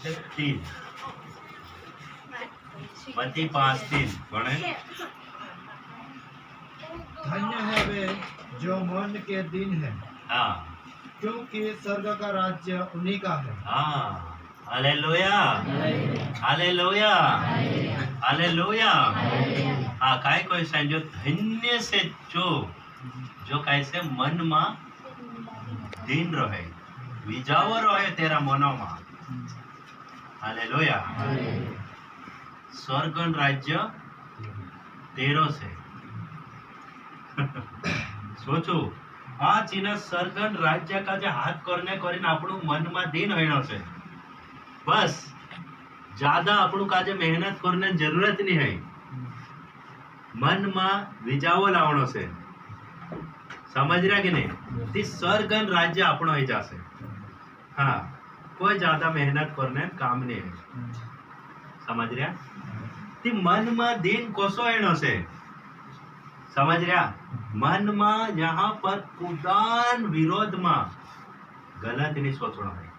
છે 3 બધી 5 3 ગણે धन्य है वे जो मन के दिन है, हाँ क्योंकि स्वर्ग का राज्य उन्हीं का है। हाँ हालेलुया हालेलुया हालेलुया। हाँ काय कोई साइन जो धन्य से जो कैसे मन में दिन रहे विजाव रहे तेरा मनो में। हालेलुया। स्वर्गन राज्य तेरो से सोचो आ चीना स्वर्गन राज्य का जे हाथ करने करीने આપણું મનમાં દિન હોઈનો છે बस ज्यादा આપણું કાજે મહેનત કરને જરૂરત નહીં है मन में विजावो लावणो છે समझ रहा कि नहीं। ती स्वर्गन राज्य આપણો હોઈ જાશે। हाँ कोई ज्यादा मेहनत करने काम नहीं है समझ रहा। ती मन में दिन कोसो एनो से समझ रहा। मन में यहाँ पर कुदान विरोध में गलत नहीं सोचना है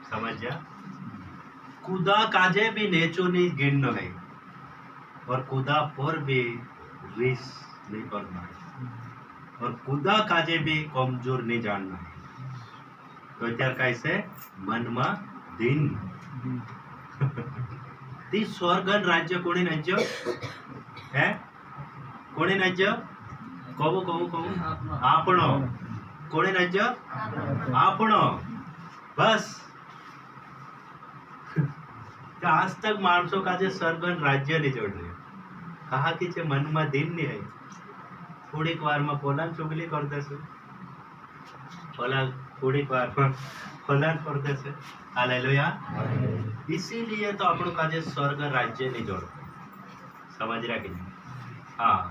समझ जा। कुदा काजे भी नेचो नहीं गिनना है और कुदा पर भी रिस नहीं करना है और कुदा काजे भी कमजोर नहीं जानना है। तो त्यार कैसे मन में दिन ती स्वर्गन राज्य कोणी राज्य है कोणी राज्य कहू कहू कहू आपणो कोणी राज्य आपणो बस। तो आज तक मानसों का जो स्वर्गन राज्य नहीं जोड़ रहे कहा कि जे मन में दिन नहीं है थोड़ी बार में पोला चुगली करते से पोला थोड़ी बार में पोला करते से। हालेलुया। इसीलिए तो अपन का जो स्वर्ग राज्य नहीं जोड़ समझ रहा कि नहीं। हाँ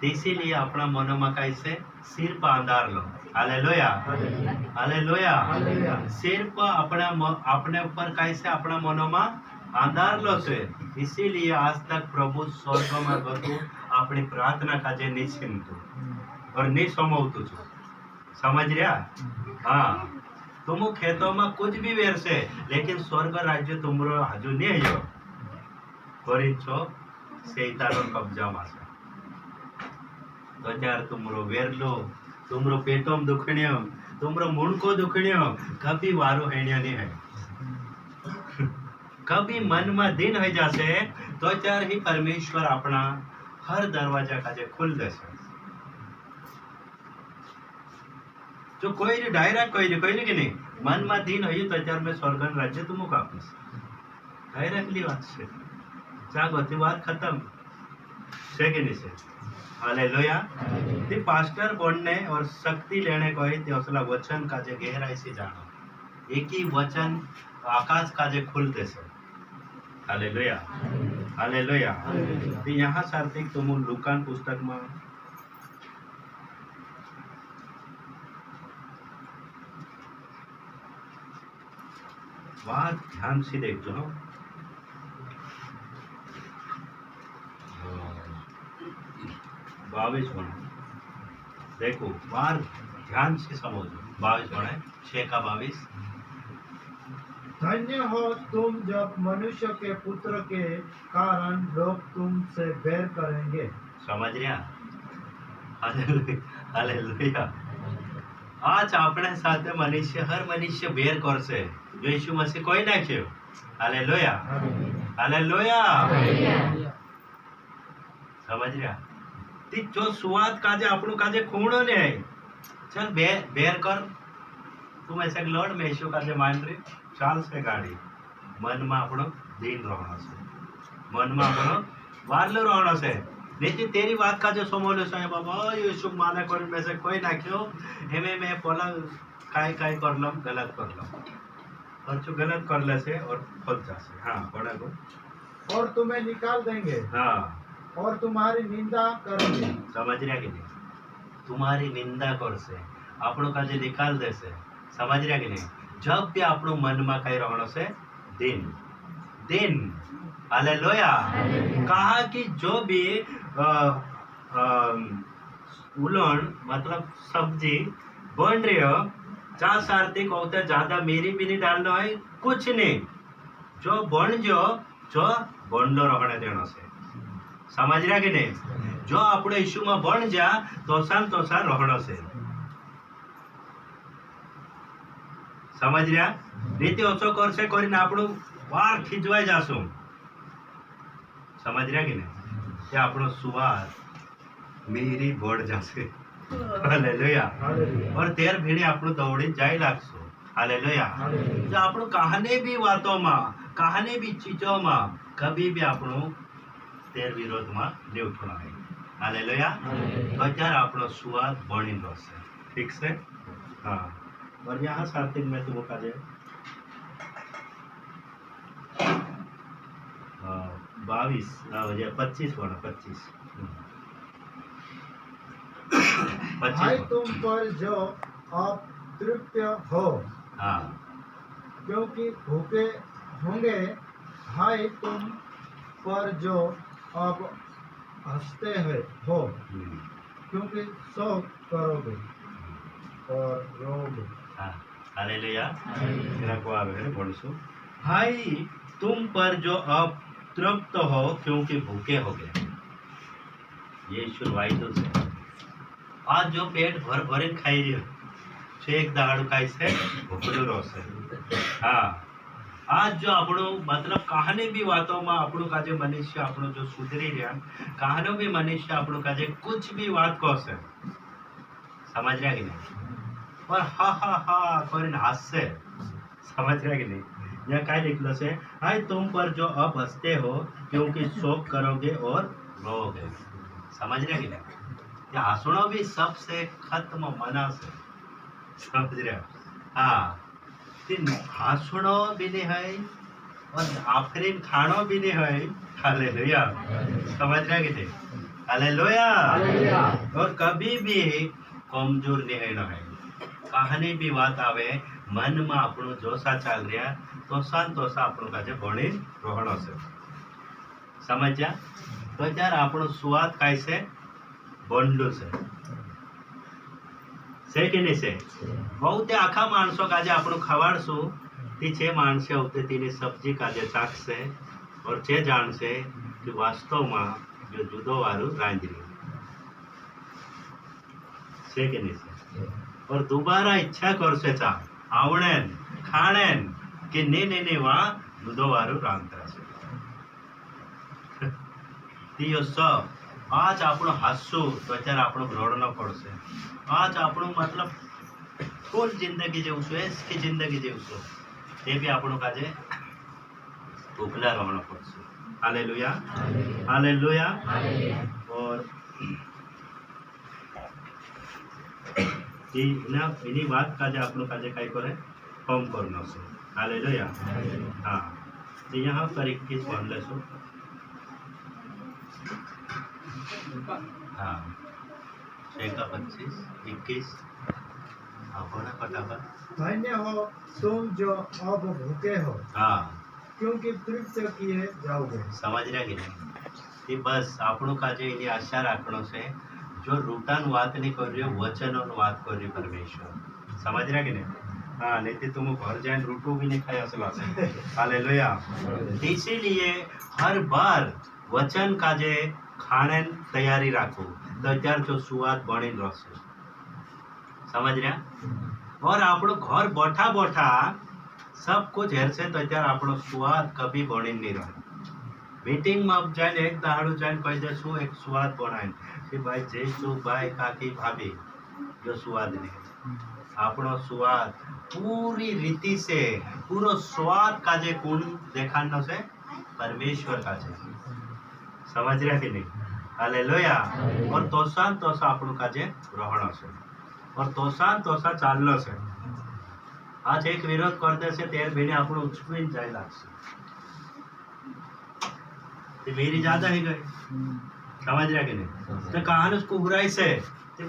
इसीलिए अपना मनो में कैसे सिर पर अंधार लो। Hallelujah hallelujah. सिर पर अपने ऊपर कैसे अपना मनो में अंधार लो से। इसीलिए आज तक प्रभु स्वर्ग में गतु अपनी प्रार्थना का जे नहीं सुनतो और नहीं समझतो छो समझ रहा। हाँ तुम खेतों में कुछ भी वेर से लेकिन स्वर्ग राज्य तुमरो हजू नहीं जो करी छो शैतानो कब्जा में छे। तो त्यार तुमरो वेर लो तुमरो पेटों में दुखणियो तुमरो मुंडको दुखणियो कभी वारो हेणियो नहीं है कभी मन में दिन हो जासे तो त्यार ही परमेश्वर अपना हर दरवाजा का जे खुल देसे। जो कोई नहीं डायरेक्ट कोई नहीं कि नहीं मन में दिन हो तो त्यार में स्वर्गन राज्य तुम आपीश डायरेक्टली बात से जागो ती बात खत्म है कि नहीं से। हालेलुया। ती पास्टर बनने और शक्ति लेने को ही असला वचन का जे गहराई से जानो एक ही वचन आकाश का जे खुलते से। Hallelujah hallelujah. तो यहाँ सार्थिक तुम लूकान पुस्तक में बात ध्यान से देखो 22 बने देखो बार ध्यान से समझो 22 बने 6 का 22। धन्य हो तुम जब मनुष्य के पुत्र के कारण लोग तुमसे बैर करेंगे। समझ रहा। हालेलुया। आज अपने साथ मनुष्य हर मनुष्य बैर कर से जो यीशु मसीह कोई ना क्यों। Hallelujah hallelujah. समझ रहा। ती जो सुवाद काजे આપણું કાજે ખૂણો ને चल बेर कर तुम ऐसे लड़ में यीशु काजे मान रही चाल से गाड़ी मन में આપણો दिन रहना से मन में આપણો वारलो रहना से नहीं तेरी बात का जो समोलो साहेब बाबा यीशु माने कर में से कोई ना क्यों हेमे मैं बोला काय काय कर लम गलत कर लम और जो गलत कर ले से और फंस जासे। हाँ बड़ा को और तुम्हें निकाल देंगे। हाँ और तुम्हारी निंदा करेंगे। समझ रहा कि नहीं तुम्हारी निंदा कर से આપણો કાજે निकाल दे से। समझ रहा कि नहीं जब भी આપણો मन में कई रहनो से दिन दिन। हालेलुया। कहा कि जो भी उलण मतलब सब्जी बन रही हो चा सार्थिक होता ज्यादा मेरी भी नहीं डालना है, कुछ नहीं, जो बन जो बंडो रहने देना से। समझ रहा कि नहीं? जो अपने यीशु में बन जा तोसा रहना से। समझ रहा? रीति ओछो करसे કરીને આપણું વાર ખીજવાઈ જાશું। समझ रहा कि नहीं? कि આપણો સુવાદ मेरी बढ़ जासे। हालेलुया। और तेर भीड़े આપણું दौड़ी जाई लागशो। हालेलुया। जो આપણું कहानी भी वातों में, कहानी भी चीजों में कभी भी આપણું तेर विरोध में नहीं उठना है। हालेलुया। तो त्यार આપણો सुवाद बनी रहશે। ठीक से? हाँ। और यहाँ सार्थिक में तुम का जे 22 25 वाला 25 भाई तुम पर जो आप तृप्त हो, हाँ क्योंकि भूखे होंगे। भाई तुम पर जो आप हंसते हैं हो, क्योंकि शोक करोगे और रोगे। हाँ हालेलुया। मेरा को आवे है बोलसु। भाई तुम पर जो अब तृप्त हो क्योंकि भूखे हो गए। ये शुरुआत से आज जो पेट भर भरे खाई रही छे एक दाड़ू खाई से भूखलो रहશે। हाँ आज जो આપણું मतलब कहानी भी वातों में આપણું काजे मनुष्य આપણું जो सुधरी रहा कहानो भी मनुष्य આપણું काजे कुछ भी बात कहશે। समझ रहा कि नहीं? और हा हा हा કરીને हंससे। समझ रहा कि नहीं? यहाँ क्या लिखलो से? हाय तुम पर जो अब हंसते हो क्योंकि शोक करोगे और रोगे। समझ रहे कि नहीं? ये हंसना भी सबसे खत्म मना से। समझ रहे? हाँ हंसना भी नहीं है और आफरीन खाना भी नहीं है। हालेलुया। समझ रहे कि नहीं? हालेलुया। और कभी भी कमजोर नहीं है। कहानी भी बात आवे मन में આપણું જોશા ચાલ રહ્યા તોસા આપણું કાજે ભણી રોહણો છે। સમજ્યા? તો ત્યારે આપણો સ્વાદ કાય છે બોંડલું છે કે નહીં છે? बहुते આખા માણસો કાજે આપણું ખવાડશું ती छे माणसे होते तीने सब्जी काजे चाखશે और छे जानશે कि वास्तव में जो जुदो वारू रांधरी છે કે નહીં છે? और दोबारा इच्छा करसे चा आवणेन खाणेन कि ने वा दूधो वारू रांधता छे। तीयो सब आज આપણું હાસુ તો અત્યારે આપણું રડનો પડશે। आज આપણું मतलब फुल जिंदगी जीवशो ऐसी जिंदगी जीवशो ते भी આપણું काजे भूखला रहना पड़શે। हालेलुया। हालेलुया। और એની વાત કાજે આપણું કાજે કાંઈ કરે ફોર્મ કરનો છે। હાલેલુયા। हाँ तो यहाँ पर 21 पढ़ लेशो। हाँ 25 21 हाँ पढ़ा फटाफट। धन्य हो तुम जो अब भूखे हो, हाँ क्योंकि तृप्त किए जाओगे। समझ रहे कि नहीं? कि बस આપણું કાજે એની આશા રાખવાનો છે जो रूटान बात नहीं कर रही हो वचनों बात कर रही परमेश्वर। समझ रहा कि नहीं? हाँ नहीं तो तुम घर जाए रूटू भी नहीं खाए असला से। हालेलुया। इसीलिए हर बार वचन का जे खाने तैयारी राखो तो त्यार जो स्वाद बनी रहશે। समझ रहा? और આપણો घर बैठा बैठा सब कुछ हेरसे तो त्यार આપણો स्वाद कभी बनी नहीं रहे। मीटिंग में अब जाए एक दाड़ू जाए कही देशु एक स्वाद बनाए कि भाई जयसु भाई काकी भाभी जो स्वाद नहीं આપણો स्वाद पूरी रीति से पूरो स्वाद का जे गुण देखानो से परमेश्वर का जे। समझ रहा कि नहीं? हालेलुया। और तोसा આપણું का जे रहणो से और तोसा चालनो से। आज एक विरोध करते से तेर भेने આપણું ઉચકીને જાય लागશે। मेरी ज्यादा ही गई। समझ रहा कि नहीं? तो कहान उसको उगराई से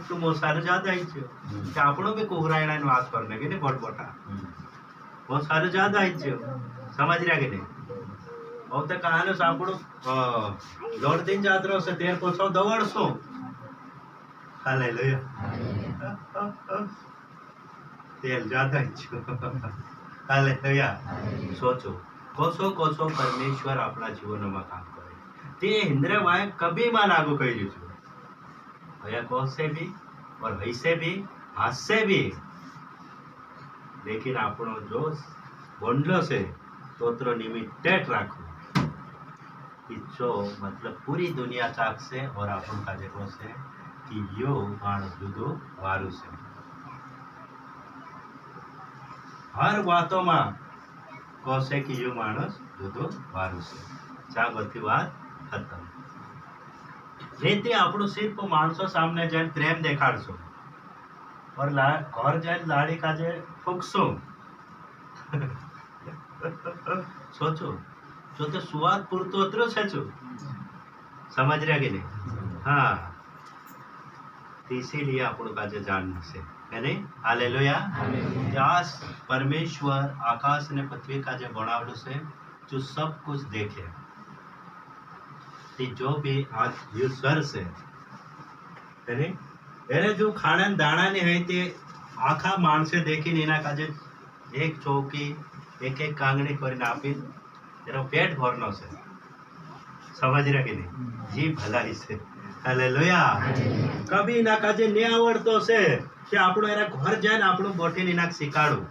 तुम वो सारे ज्यादा ही छो कि આપણો भी कोहरायणा नो वास करने के नहीं बोट बोटा वो सारे ज्यादा ही छो। समझ रहा कि नहीं? और तो कहान उस આપણો दौड़ दिन जात रहो से तेर को सौ दौड़ सो। हालेलुया। તેલ જ્યાદા જ હાલેલુયા સોચો કોસો કોસો પરમેશ્વર આપણા જીવનમાં કામ કરે તે ઇન્દ્રવાય કભીમાં લાગુ કર્યું છે ભયા કોસે भी और वैसे भी हाथ से भी लेकिन આપણો જો બોંડલો છે તોત્રો लिमिटेड રાખો ઈચ્છો मतलब पूरी दुनिया ચાખશે और આપણું કાજે કોસે कि यो માણસ જુદો વારું છે हर વાતોમાં કોસે कि यो માણસ જુદો વારું છે ચા બધી વાત ખતમ રીતે આપણું સિર્ફ માણસો સામે જઈને પ્રેમ દેખાડશો और घर जाए लाड़ी काजे फूकशो सोचो जो तो स्वाद पूरतो अतरो छे छो समझ रहा कि नहीं हाँ इसीलिए આપણું કાજે જાણવું છે है नहीं हालेलुया आज परमेश्वर आकाश ने पृथ्वी काजे बनावलू से जो सब कुछ देखे जो भी आज ईश्वर से है नहीं એને જો ખાણા દાણા ને હોય તે આખા માણસે દેખીને એના કાજે એક ચોકી એક એક કાંગણી કરીને આપી તેનો પેટ ભરનો છે સમજ રહ્યા કે નહીં જી ભલાઈ છે હાલેલુયા કભી એના કાજે ને આવડતો છે કે આપણો એના ઘર જાય ને આપણું બોટીને એના શીખાડું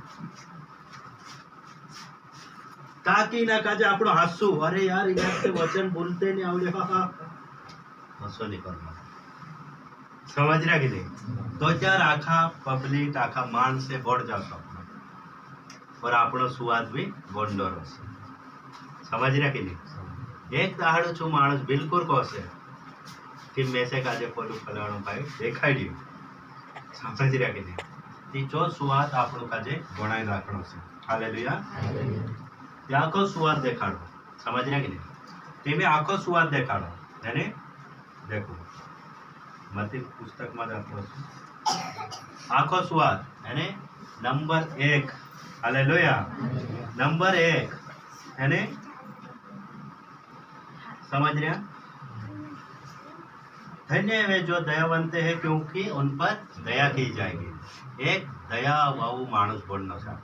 તાકી એના કાજે આપણું હાસું અરે યાર એના તે વચન બોલતે નહીં આવડે હસો નહીં કરવાનો समझ रहा कि नहीं तो यार आखा पब्लिक आखा मान से बढ़ जाता और આપણો સ્વાદ भी બોંડોરો છે समझ रहा कि नहीं एक દાડો છું માણસ બિલકુલ કહશે કે મેસે કાજે પોલું ફલાણું ભાઈ દેખાડ્યું સમજ રહ્યા કે નહીં તે જો સ્વાદ આપણો કાજે બનાવી રાખવાનો છે હાલેલુયા તે આખો સ્વાદ દેખાડો સમજ રહ્યા કે નહીં તે બી આખો સ્વાદ દેખાડો એને देखो मती पुस्तक में जातो आखो स्वाद यानी नंबर 1 हालेलुया नंबर 1 यानी समझ रहे हैं धन्य वे जो दयावंत है क्योंकि उन पर दया की जाएगी एक दया वावु माणस बननो छे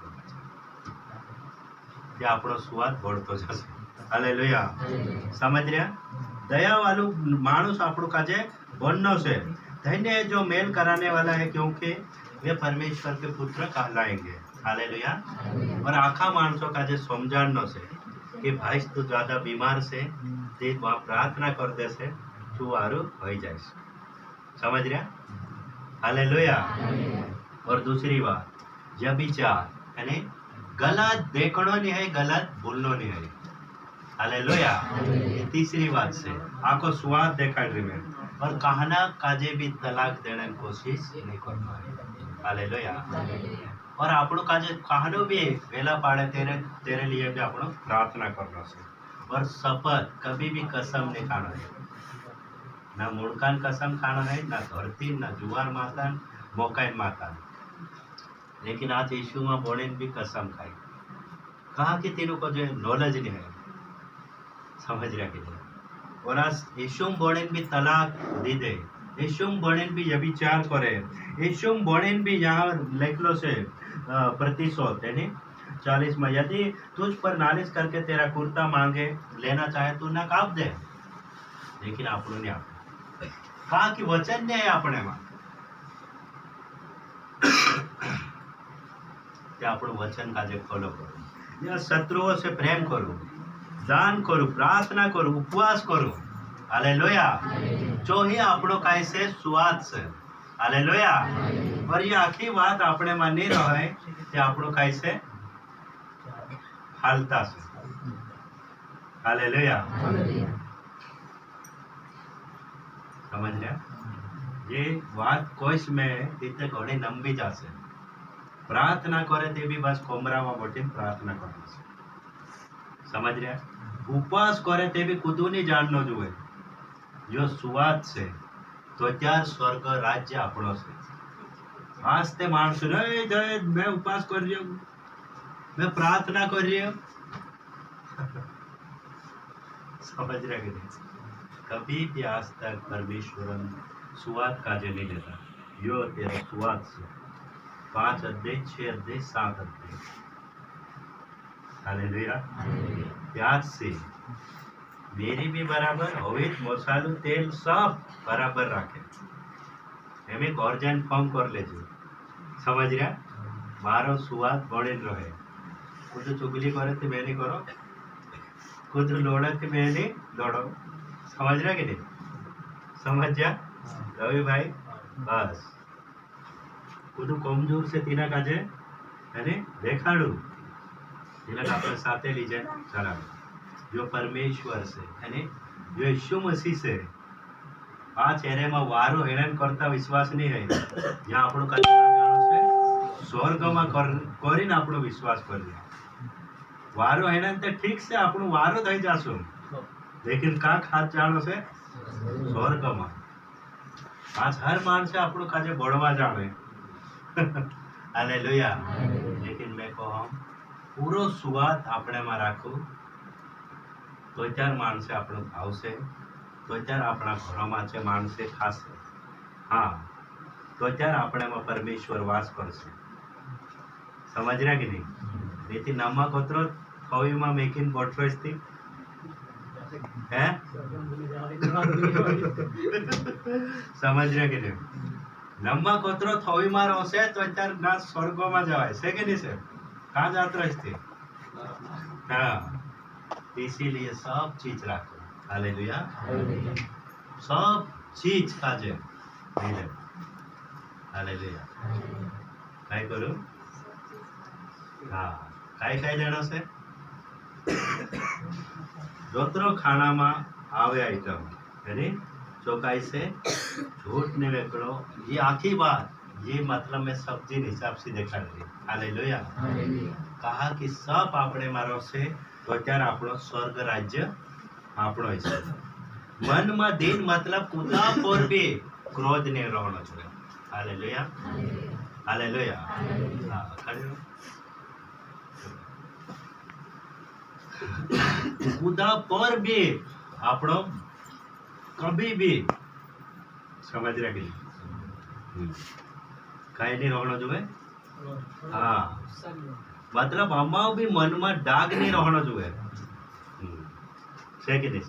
ते आपणो स्वाद बढ़तो जशे हालेलुया समझ रहे दया वालू माणस आपणो काजे बननो से धन्य है जो मेल कराने वाला है क्योंकि वे परमेश्वर के पुत्र कहलाएंगे हालेलुया और आखा माणसों का जो समझानो से कि भाई तू ज्यादा बीमार से देख वहाँ प्रार्थना कर दे से तू आरू हो जाए समझ रहा हालेलुया और दूसरी बात जब विचार यानी गलत देखनो नहीं है गलत बोलनो नहीं है हालेलुया तीसरी बात से आखो स्वाद देखा में और कहना काजे भी तलाक देने की कोशिश नहीं करना हालेलुया और आपणो काजे कहनो भी वेला पाड़े तेरे तेरे लिए भी आपणो प्रार्थना करना है और शपथ कभी भी कसम नहीं खाना है ना मुड़कान कसम खाना है ना धरती ना जुआर माता मोकाइन माता लेकिन आज यीशु में बोले भी कसम खाई कहा कि तेनों को जो नॉलेज नहीं है समझ रहा कि और आज यीशुम बोलेन भी तलाक दी दे यीशुम बोलेन भी व्यभिचार करे यीशुम बोलेन भी यहाँ लिखलो से प्रतिशोध यानी 40 में यदि तुझ पर नालिश करके तेरा कुर्ता मांगे लेना चाहे तू ना काप दे लेकिन आपने नहीं आप कहा कि वचन नहीं है अपने में આપણું વચન કાજે ફોલો કરું શત્રુઓ से प्रेम करूं दान करूं प्रार्थना करूं उपवास करूं हालेलुया जो ही આપણો કાઈ છે સ્વાદ છે हालेलुया और ये आखी बात આપણે માં નહીં રહે તે આપણો કાઈ છે હાલતા છે हालेलुया समझ रहे ये बात कोश में इतने घणी लंबी जासे प्रार्थना करे ते भी बस कोमरावा बोटी प्रार्थना करनी છે समझ रहे उपवास करे ते भी खुद नहीं जाननो जुए जो सुवाद से तो त्यार स्वर्ग राज्य આપણો છે आज ते मानस नहीं जय मैं उपवास कर रही हूँ मैं प्रार्थना कर रही हूँ समझ रहे कि नहीं कभी भी आज तक परमेश्वर सुवाद काजे नहीं लेता यो तेरा सुवाद से 5 अध्याय 6 अध्याय 7 अध्याय हालेलुया याद से मेरी भी बराबर હવે મસાલો તેલ सब बराबर રાખે એમ એક ઓર્જન ફોર્મ કરી લેજો સમજ રહ્યા મારો સ્વાદ બળેલ રહે कुछ चुगली करे तो मैं नहीं करो कुछ लोड़ा तो मैं नहीं लोड़ो समझ रहा कि नहीं समझ जा रवि भाई बस कुछ कमजोर से तीना काजे है देखाड़ू तिलक अपने साथे लीजे चला जो परमेश्वर से है जो यीशु मसीह से आ चेहरे में वारो हेरान करता विश्वास नहीं है जहाँ આપણો કાજે સ્વર્ગમાં કરીને આપણો વિશ્વાસ કરી वारो है ना तो ठीक से આપણું वारो થઈ જાશું लेकिन का खास जानो से स्वर्ग में आज हर मानसे આપણું કાજે બળવા જાણે हालेलुया लेकिन मैं कहूं પૂરો સ્વાદ આપણેમાં રાખું તો ત્યારે માણસે આપણું ભાવશે તો ત્યારે આપણા ઘરોમાં છે માણસે ખાશે હા તો ત્યારે આપણેમાં પરમેશ્વર વાસ કરશે સમજ રહ્યા કે નહીં તેથી નમક ઓતરો થવીમાં મેકીને બોટફેસ્તી હે સમજ રહ્યા કે નહીં નમક ઓતરો થવીમાં રહેશે તો અત્યારે ના સ્વર્ગમાં જવાય છે કે નહીં છે कहाँ जात रहे हाँ इसीलिए सब चीज रखो हालेलुया सब चीज काजे मिले हालेलुया काय करूं हाँ काय लेना से जोतरो खाना में आवे आइटम यानी चौकाई से झूठ ने वेकड़ो ये आखी बात ये मतलब मैं सब्जी हिसाब से देखा रही हालेलुया कहा कि सब आपणे मारो से तो त्यार आपणो स्वर्ग राज्य आपणो है मन में दिन मतलब कुदा पर भी क्रोध ने रहनो छे हालेलुया हालेलुया हां खड़े कुदा पर भी आपणो कभी भी समझ रहे कि कहीं नहीं रहना जो है हाँ मतलब हमारा भी मन में दाग नहीं रहना जो है कि नहीं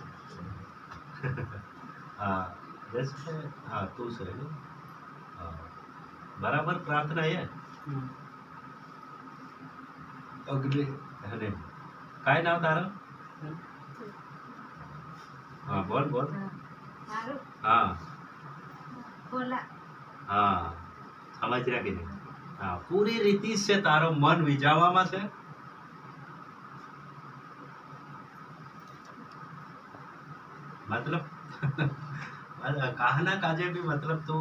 हाँ जैसे हाँ तू से बराबर प्रार्थना है अगले है काय नाम तारा हाँ बोल बोल हाँ हाँ समझ रहा कि नहीं हाँ पूरी रीति से तारो मन विजावामा से मतलब कहना काजे भी मतलब तू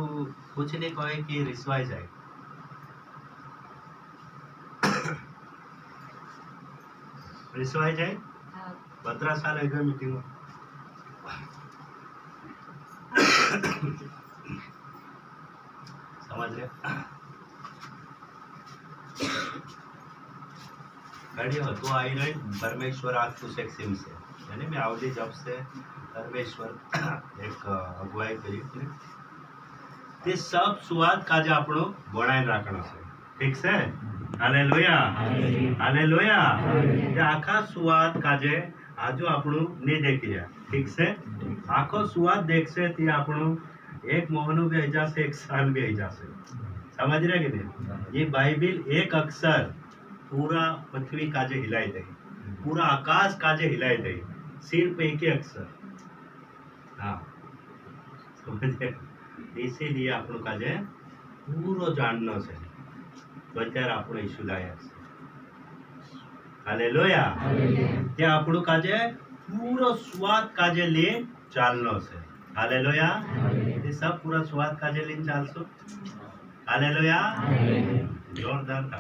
कुछ नहीं कहे कि रिसवाई जाए रिसवाई जाए 15 साल हो गए मीटिंग में समझ रहे घड़ी हो तो आई रही परमेश्वर आज कुछ एक सिम से यानी मैं आवली जब से परमेश्वर एक अगुवाई करी ते सब स्वाद काजे આપણો બનાઈને રાખવાનો છે ઠીક છે હાલેલુયા હાલેલુયા તે આખા સ્વાદ કાજે આજુ આપણું ને દેખી રહ્યા ઠીક છે આખો સ્વાદ દેખશે તે આપણું एक महीनों भी आई जासे एक साल भी आई जासे समझ रहे कि नहीं ये बाइबिल एक अक्षर पूरा पृथ्वी काजे हिलाई दे पूरा आकाश काजे हिलाई दे सिर्फ एक ही अक्षर हाँ समझे इसीलिए આપણું કાજે પૂરો જાણનો છે તો અત્યારે આપણો ઈસુ લાયક છે હાલેલુયા તે આપણું કાજે પૂરો સ્વાદ કાજે લે ચાલનો છે हालेलुया ये सब पूरा स्वाद काजे लीन चालसो हालेलुया जोरदार था